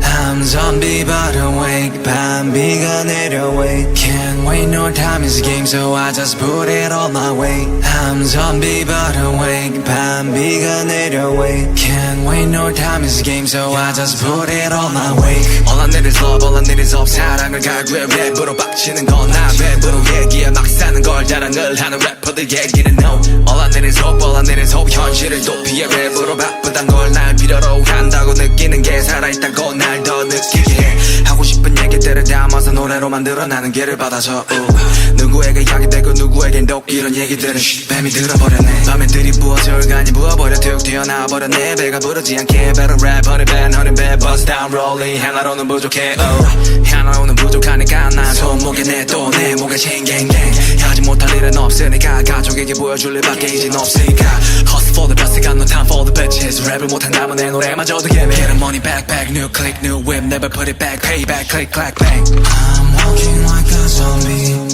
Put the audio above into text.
I'm zombie but awake 밤비가 내려 wait Can't wait no time is a game so I just put it all my way I'm zombie but awake 밤비가 내려 wait Can't wait no time is a game so I just put it all my way All I need is love all I need is hope 사랑을 갈구해 랩으로 빡치는 건 난 랩으로 얘기해 막 사는 걸 자랑을 하는 래퍼들 얘기는 no All I need is hope all I need is hope 현실을 도피해 랩으로 바쁘단 걸 날 필요로 한다고 느끼는 게 살아있다고 날 더 느끼게 해 하고 싶은 얘기들을 담아서 노래로 만들어 나는 길을 받아서 누구에게 야기되고 누구에겐 독 이런 얘기들은 뱀이 들어버렸네 밤에 들이부어져 얼간이 부어버려 툭 튀어나와버렸네 배가 부르지 않게 better rap honey bad honey bad buzz down rolling 하나로는 부족해 하나로는 부족하니까 난 손목에 내 또 내 목에 싱갱갱 하지 못할 일은 없으니까 가족에게 보여줄 일밖에 이젠 없으니까 Hustle for the best got no time for the bitches 랩을 못한다면 내 노래마저도 예매 Get the money back back new click new whip never put it back pay back click clack bang I'm walking like a zombie